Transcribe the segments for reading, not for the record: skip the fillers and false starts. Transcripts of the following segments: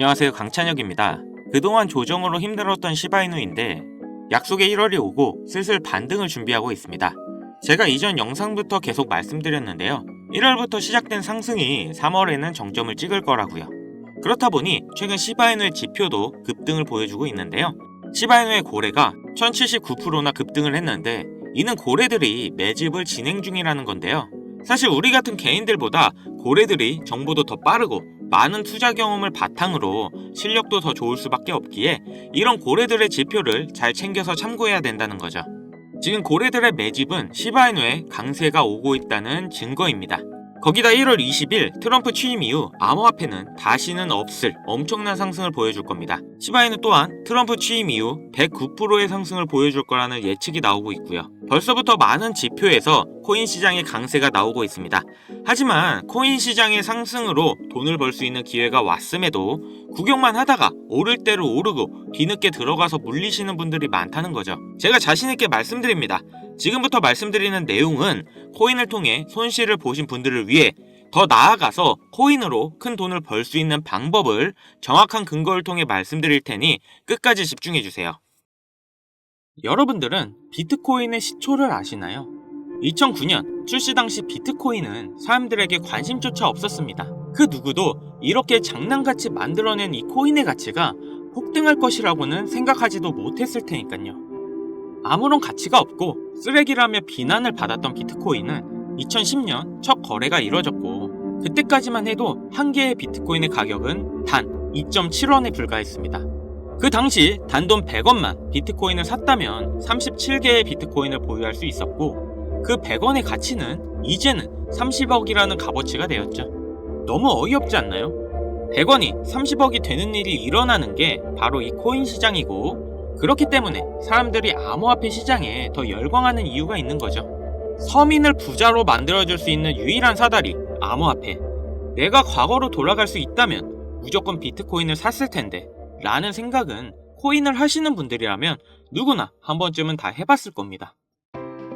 안녕하세요, 강찬혁입니다. 그동안 조정으로 힘들었던 시바이누인데 약속의 1월이 오고 슬슬 반등을 준비하고 있습니다. 제가 이전 영상부터 계속 말씀드렸는데요. 1월부터 시작된 상승이 3월에는 정점을 찍을 거라고요. 그렇다 보니 최근 시바이누의 지표도 급등을 보여주고 있는데요. 시바이누의 고래가 1079%나 급등을 했는데 이는 고래들이 매집을 진행 중이라는 건데요. 사실 우리 같은 개인들보다 고래들이 정보도 더 빠르고 많은 투자 경험을 바탕으로 실력도 더 좋을 수밖에 없기에 이런 고래들의 지표를 잘 챙겨서 참고해야 된다는 거죠. 지금 고래들의 매집은 시바이누에 강세가 오고 있다는 증거입니다. 거기다 1월 20일 트럼프 취임 이후 암호화폐는 다시는 없을 엄청난 상승을 보여줄 겁니다. 시바이누 또한 트럼프 취임 이후 109%의 상승을 보여줄 거라는 예측이 나오고 있고요. 벌써부터 많은 지표에서 코인 시장의 강세가 나오고 있습니다. 하지만 코인 시장의 상승으로 돈을 벌 수 있는 기회가 왔음에도 구경만 하다가 오를 대로 오르고 뒤늦게 들어가서 물리시는 분들이 많다는 거죠. 제가 자신있게 말씀드립니다. 지금부터 말씀드리는 내용은 코인을 통해 손실을 보신 분들을 위해 더 나아가서 코인으로 큰 돈을 벌 수 있는 방법을 정확한 근거를 통해 말씀드릴 테니 끝까지 집중해주세요. 여러분들은 비트코인의 시초를 아시나요? 2009년 출시 당시 비트코인은 사람들에게 관심조차 없었습니다. 그 누구도 이렇게 장난같이 만들어낸 이 코인의 가치가 폭등할 것이라고는 생각하지도 못했을 테니까요. 아무런 가치가 없고 쓰레기라며 비난을 받았던 비트코인은 2010년 첫 거래가 이뤄졌고 그때까지만 해도 한 개의 비트코인의 가격은 단 2.7원에 불과했습니다. 그 당시 단돈 100원만 비트코인을 샀다면 37개의 비트코인을 보유할 수 있었고 그 100원의 가치는 이제는 30억이라는 값어치가 되었죠. 너무 어이없지 않나요? 100원이 30억이 되는 일이 일어나는 게 바로 이 코인 시장이고 그렇기 때문에 사람들이 암호화폐 시장에 더 열광하는 이유가 있는 거죠. 서민을 부자로 만들어줄 수 있는 유일한 사다리, 암호화폐. 내가 과거로 돌아갈 수 있다면 무조건 비트코인을 샀을 텐데 라는 생각은 코인을 하시는 분들이라면 누구나 한 번쯤은 다 해봤을 겁니다.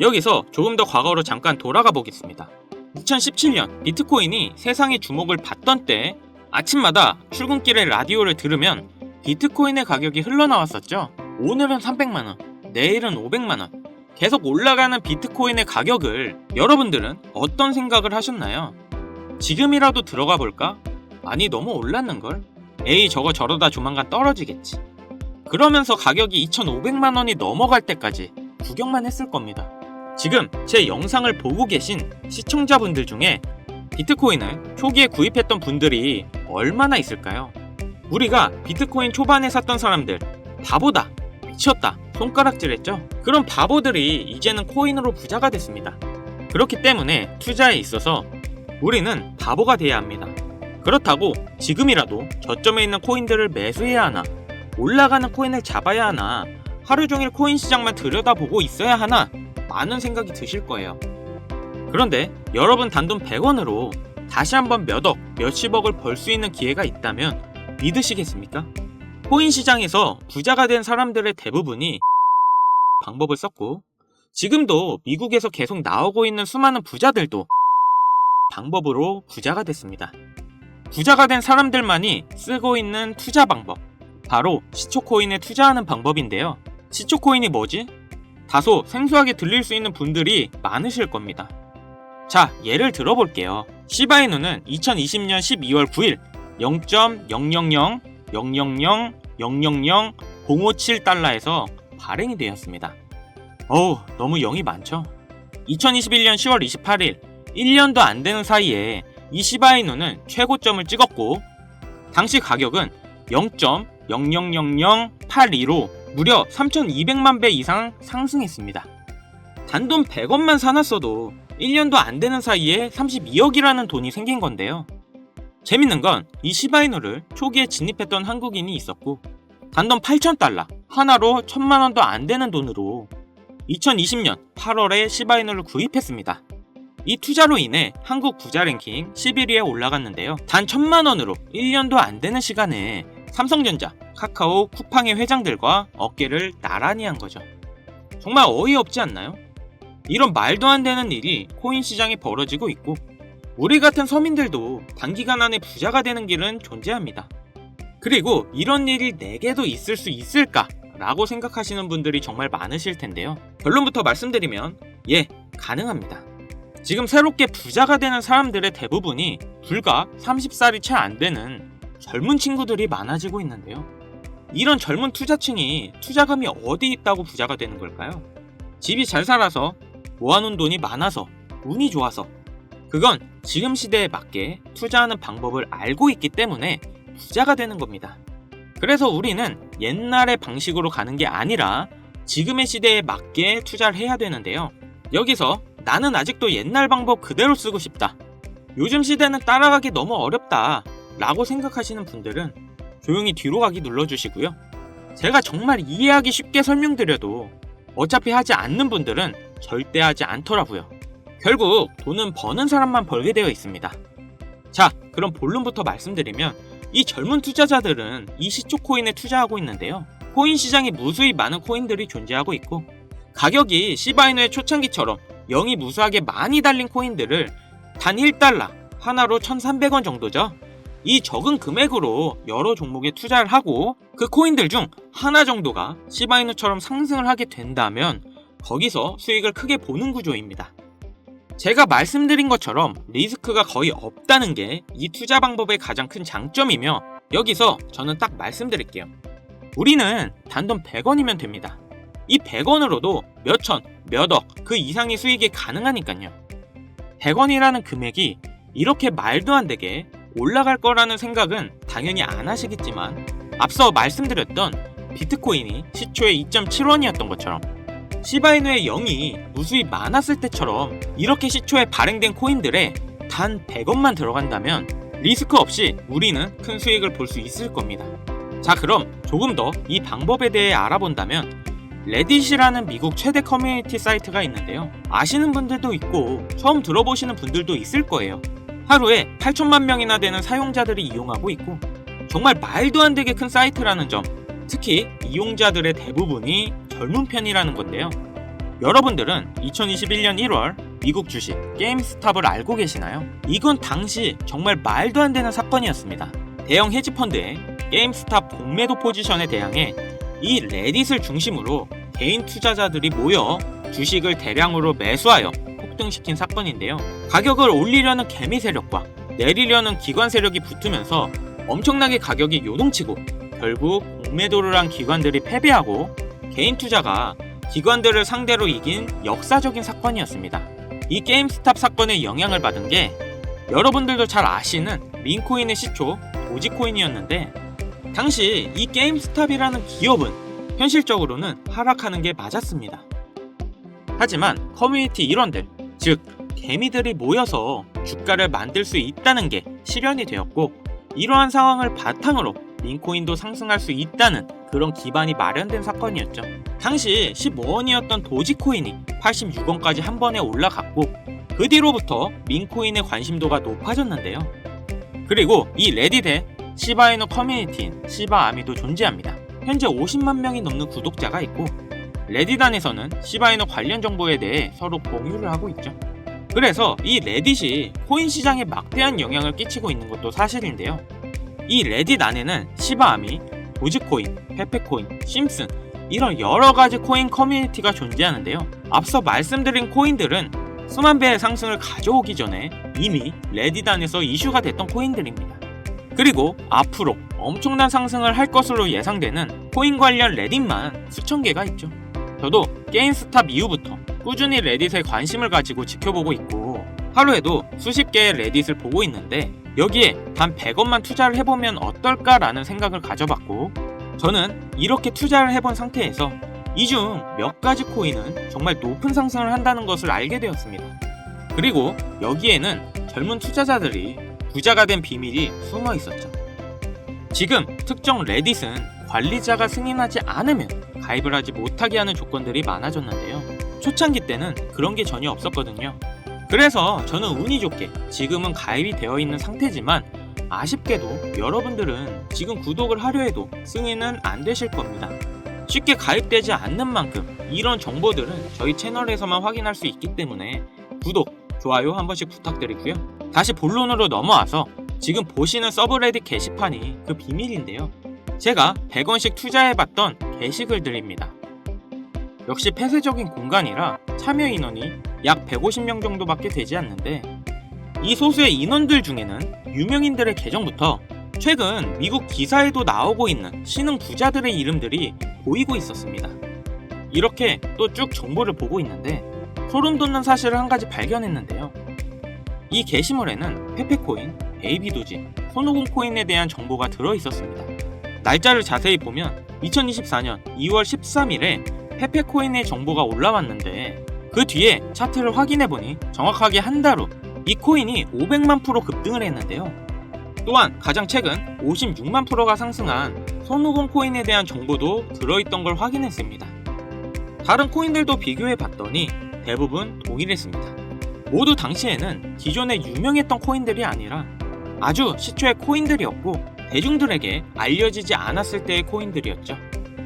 여기서 조금 더 과거로 잠깐 돌아가 보겠습니다. 2017년 비트코인이 세상의 주목을 받던 때 아침마다 출근길에 라디오를 들으면 비트코인의 가격이 흘러나왔었죠. 오늘은 300만원, 내일은 500만원 계속 올라가는 비트코인의 가격을 여러분들은 어떤 생각을 하셨나요? 지금이라도 들어가 볼까? 아니 너무 올랐는걸? 에이 저거 저러다 조만간 떨어지겠지. 그러면서 가격이 2,500만원이 넘어갈 때까지 구경만 했을 겁니다. 지금 제 영상을 보고 계신 시청자분들 중에 비트코인을 초기에 구입했던 분들이 얼마나 있을까요? 우리가 비트코인 초반에 샀던 사람들 바보다, 미쳤다, 손가락질했죠? 그런 바보들이 이제는 코인으로 부자가 됐습니다. 그렇기 때문에 투자에 있어서 우리는 바보가 돼야 합니다. 그렇다고 지금이라도 저점에 있는 코인들을 매수해야 하나, 올라가는 코인을 잡아야 하나, 하루 종일 코인 시장만 들여다보고 있어야 하나 많은 생각이 드실 거예요. 그런데 여러분 단돈 100원으로 다시 한번 몇억, 몇십억을 벌 수 있는 기회가 있다면 믿으시겠습니까? 코인 시장에서 부자가 된 사람들의 대부분이 방법을 썼고 지금도 미국에서 계속 나오고 있는 수많은 부자들도 방법으로 부자가 됐습니다. 부자가 된 사람들만이 쓰고 있는 투자 방법, 바로 시초코인에 투자하는 방법인데요. 시초코인이 뭐지? 다소 생소하게 들릴 수 있는 분들이 많으실 겁니다. 자, 예를 들어볼게요. 시바이누는 2020년 12월 9일 0.00000000057달러에서 발행이 되었습니다. 어우, 너무 0이 많죠? 2021년 10월 28일 1년도 안 되는 사이에 이 시바이누는 최고점을 찍었고 당시 가격은 0.000082로 무려 3,200만 배 이상 상승했습니다. 단돈 100원만 사놨어도 1년도 안 되는 사이에 32억이라는 돈이 생긴 건데요. 재밌는 건 이 시바이누를 초기에 진입했던 한국인이 있었고 단돈 8,000달러, 하나로 1,000만원도 안 되는 돈으로 2020년 8월에 시바이누를 구입했습니다. 이 투자로 인해 한국 부자 랭킹 11위에 올라갔는데요. 단 1,000만원으로 1년도 안 되는 시간에 삼성전자, 카카오, 쿠팡의 회장들과 어깨를 나란히 한 거죠. 정말 어이없지 않나요? 이런 말도 안 되는 일이 코인 시장에 벌어지고 있고 우리 같은 서민들도 단기간 안에 부자가 되는 길은 존재합니다. 그리고 이런 일이 내게도 있을 수 있을까? 라고 생각하시는 분들이 정말 많으실 텐데요. 결론부터 말씀드리면 예, 가능합니다. 지금 새롭게 부자가 되는 사람들의 대부분이 불과 30살이 채 안 되는 젊은 친구들이 많아지고 있는데요. 이런 젊은 투자층이 투자금이 어디 있다고 부자가 되는 걸까요? 집이 잘 살아서, 모아놓은 돈이 많아서, 운이 좋아서, 그건 지금 시대에 맞게 투자하는 방법을 알고 있기 때문에 부자가 되는 겁니다. 그래서 우리는 옛날의 방식으로 가는 게 아니라 지금의 시대에 맞게 투자를 해야 되는데요. 여기서 나는 아직도 옛날 방법 그대로 쓰고 싶다, 요즘 시대는 따라가기 너무 어렵다 라고 생각하시는 분들은 조용히 뒤로 가기 눌러주시고요. 제가 정말 이해하기 쉽게 설명드려도 어차피 하지 않는 분들은 절대 하지 않더라고요. 결국 돈은 버는 사람만 벌게 되어 있습니다. 자, 그럼 본론부터 말씀드리면 이 젊은 투자자들은 이 시초 코인에 투자하고 있는데요. 코인 시장에 무수히 많은 코인들이 존재하고 있고 가격이 시바이누의 초창기처럼 영이 무수하게 많이 달린 코인들을 단 1달러, 하나로 1,300원 정도죠. 이 적은 금액으로 여러 종목에 투자를 하고 그 코인들 중 하나 정도가 시바이누처럼 상승을 하게 된다면 거기서 수익을 크게 보는 구조입니다. 제가 말씀드린 것처럼 리스크가 거의 없다는 게 이 투자 방법의 가장 큰 장점이며 여기서 저는 딱 말씀드릴게요. 우리는 단돈 100원이면 됩니다. 이 100원으로도 몇천, 몇억 그 이상의 수익이 가능하니까요. 100원이라는 금액이 이렇게 말도 안 되게 올라갈 거라는 생각은 당연히 안 하시겠지만 앞서 말씀드렸던 비트코인이 시초에 2.7원이었던 것처럼 시바이누의 0이 무수히 많았을 때처럼 이렇게 시초에 발행된 코인들에 단 100원만 들어간다면 리스크 없이 우리는 큰 수익을 볼 수 있을 겁니다. 자, 그럼 조금 더 이 방법에 대해 알아본다면 레딧이라는 미국 최대 커뮤니티 사이트가 있는데요. 아시는 분들도 있고 처음 들어보시는 분들도 있을 거예요. 하루에 8천만 명이나 되는 사용자들이 이용하고 있고 정말 말도 안 되게 큰 사이트라는 점, 특히 이용자들의 대부분이 젊은 편이라는 건데요. 여러분들은 2021년 1월 미국 주식 게임스탑을 알고 계시나요? 이건 당시 정말 말도 안 되는 사건이었습니다. 대형 헤지펀드의 게임스탑 공매도 포지션에 대항해 이 레딧을 중심으로 개인 투자자들이 모여 주식을 대량으로 매수하여 폭등시킨 사건인데요. 가격을 올리려는 개미 세력과 내리려는 기관 세력이 붙으면서 엄청나게 가격이 요동치고 결국 공매도를 한 기관들이 패배하고 개인 투자가 기관들을 상대로 이긴 역사적인 사건이었습니다. 이 게임스탑 사건에 영향을 받은 게 여러분들도 잘 아시는 민코인의 시초 도지코인이었는데 당시 이 게임스탑이라는 기업은 현실적으로는 하락하는 게 맞았습니다. 하지만 커뮤니티 일원들, 즉 개미들이 모여서 주가를 만들 수 있다는 게 실현이 되었고 이러한 상황을 바탕으로 민코인도 상승할 수 있다는 그런 기반이 마련된 사건이었죠. 당시 15원이었던 도지코인이 86원까지 한 번에 올라갔고 그 뒤로부터 민코인의 관심도가 높아졌는데요. 그리고 이 레딧에 시바이누 커뮤니티인 시바아미도 존재합니다. 현재 50만 명이 넘는 구독자가 있고 레딧 안에서는 시바이누 관련 정보에 대해 서로 공유를 하고 있죠. 그래서 이 레딧이 코인 시장에 막대한 영향을 끼치고 있는 것도 사실인데요. 이 레딧 안에는 시바아미, 도지코인, 페페코인, 심슨 이런 여러가지 코인 커뮤니티가 존재하는데요. 앞서 말씀드린 코인들은 수만 배의 상승을 가져오기 전에 이미 레딧 안에서 이슈가 됐던 코인들입니다. 그리고 앞으로 엄청난 상승을 할 것으로 예상되는 코인 관련 레딧만 수천 개가 있죠. 저도 게임스탑 이후부터 꾸준히 레딧에 관심을 가지고 지켜보고 있고 하루에도 수십 개의 레딧을 보고 있는데 여기에 단 100원만 투자를 해보면 어떨까라는 생각을 가져봤고 저는 이렇게 투자를 해본 상태에서 이 중 몇 가지 코인은 정말 높은 상승을 한다는 것을 알게 되었습니다. 그리고 여기에는 젊은 투자자들이 부자가 된 비밀이 숨어 있었죠. 지금 특정 레딧은 관리자가 승인하지 않으면 가입을 하지 못하게 하는 조건들이 많아졌는데요. 초창기 때는 그런 게 전혀 없었거든요. 그래서 저는 운이 좋게 지금은 가입이 되어 있는 상태지만 아쉽게도 여러분들은 지금 구독을 하려 해도 승인은 안 되실 겁니다. 쉽게 가입되지 않는 만큼 이런 정보들은 저희 채널에서만 확인할 수 있기 때문에 구독, 좋아요 한 번씩 부탁드리고요. 다시 본론으로 넘어와서 지금 보시는 서브레딧 게시판이 그 비밀인데요. 제가 100원씩 투자해봤던 게시글들입니다. 역시 폐쇄적인 공간이라 참여 인원이 약 150명 정도밖에 되지 않는데, 이 소수의 인원들 중에는 유명인들의 계정부터 최근 미국 기사에도 나오고 있는 신흥 부자들의 이름들이 보이고 있었습니다. 이렇게 또 쭉 정보를 보고 있는데 소름 돋는 사실을 한 가지 발견했는데요. 이 게시물에는 페페코인, 베이비도지, 손오공 코인에 대한 정보가 들어있었습니다. 날짜를 자세히 보면 2024년 2월 13일에 페페코인의 정보가 올라왔는데, 그 뒤에 차트를 확인해보니 정확하게 한 달 후 이 코인이 500만 프로 급등을 했는데요. 또한 가장 최근 56만 프로가 상승한 손오공 코인에 대한 정보도 들어있던 걸 확인했습니다. 다른 코인들도 비교해봤더니 대부분 동일했습니다. 모두 당시에는 기존에 유명했던 코인들이 아니라 아주 시초의 코인들이었고 대중들에게 알려지지 않았을 때의 코인들이었죠.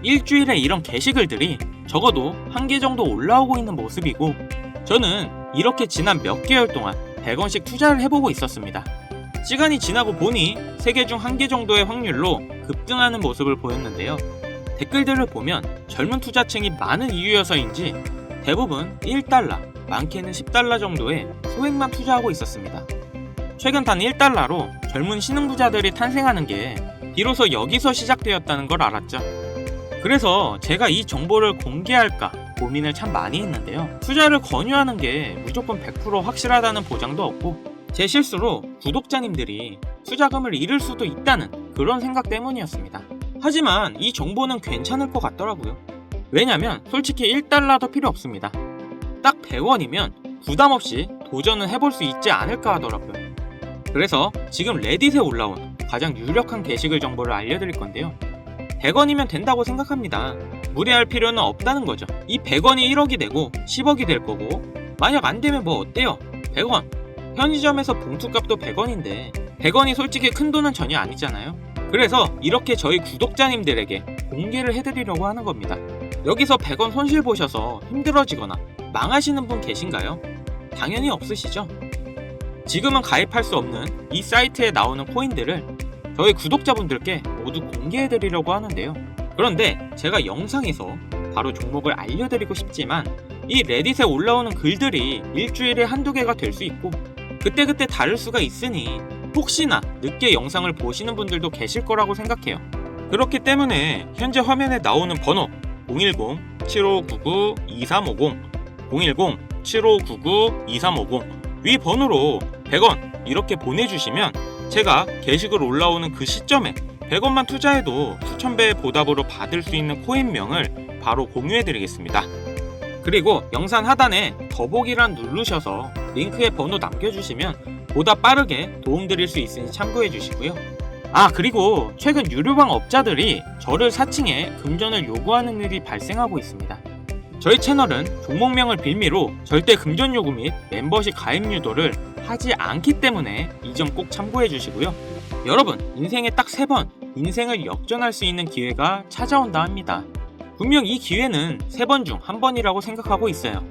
일주일에 이런 게시글들이 적어도 한 개 정도 올라오고 있는 모습이고, 저는 이렇게 지난 몇 개월 동안 100원씩 투자를 해보고 있었습니다. 시간이 지나고 보니 3개 중 1개 정도의 확률로 급등하는 모습을 보였는데요. 댓글들을 보면 젊은 투자층이 많은 이유여서인지 대부분 1달러, 많게는 10달러 정도의 소액만 투자하고 있었습니다. 최근 단 1달러로 젊은 신흥부자들이 탄생하는 게 비로소 여기서 시작되었다는 걸 알았죠. 그래서 제가 이 정보를 공개할까 고민을 참 많이 했는데요. 투자를 권유하는 게 무조건 100% 확실하다는 보장도 없고, 제 실수로 구독자님들이 투자금을 잃을 수도 있다는 그런 생각 때문이었습니다. 하지만 이 정보는 괜찮을 것 같더라고요. 왜냐면 솔직히 1달러도 필요 없습니다. 딱 100원이면 부담없이 도전은 해볼 수 있지 않을까 하더라고요. 그래서 지금 레딧에 올라온 가장 유력한 게시글 정보를 알려드릴 건데요. 100원이면 된다고 생각합니다. 무리할 필요는 없다는 거죠. 이 100원이 1억이 되고 10억이 될 거고, 만약 안 되면 뭐 어때요? 100원. 편의점에서 봉투값도 100원인데 100원이 솔직히 큰 돈은 전혀 아니잖아요. 그래서 이렇게 저희 구독자님들에게 공개를 해드리려고 하는 겁니다. 여기서 100원 손실 보셔서 힘들어지거나 망하시는 분 계신가요? 당연히 없으시죠? 지금은 가입할 수 없는 이 사이트에 나오는 코인들을 저희 구독자분들께 모두 공개해드리려고 하는데요. 그런데 제가 영상에서 바로 종목을 알려드리고 싶지만 이 레딧에 올라오는 글들이 일주일에 한두 개가 될 수 있고 그때그때 다를 수가 있으니 혹시나 늦게 영상을 보시는 분들도 계실 거라고 생각해요. 그렇기 때문에 현재 화면에 나오는 번호 010-7599-2350 010-7599-2350 위 번호로 100원 이렇게 보내주시면 제가 게시글 올라오는 그 시점에 100원만 투자해도 수천 배의 보답으로 받을 수 있는 코인명을 바로 공유해드리겠습니다. 그리고 영상 하단에 더보기란 누르셔서 링크에 번호 남겨주시면 보다 빠르게 도움드릴 수 있으니 참고해주시고요. 그리고 최근 유료방 업자들이 저를 사칭해 금전을 요구하는 일이 발생하고 있습니다. 저희 채널은 종목명을 빌미로 절대 금전 요구 및 멤버십 가입 유도를 하지 않기 때문에 이 점 꼭 참고해주시고요. 여러분, 인생에 딱 3번 인생을 역전할 수 있는 기회가 찾아온다 합니다. 분명 이 기회는 3번 중 1번이라고 생각하고 있어요.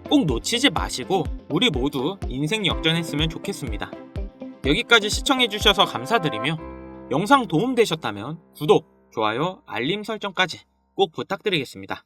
꼭 놓치지 마시고 우리 모두 인생 역전했으면 좋겠습니다. 여기까지 시청해주셔서 감사드리며 영상 도움되셨다면 구독, 좋아요, 알림 설정까지 꼭 부탁드리겠습니다.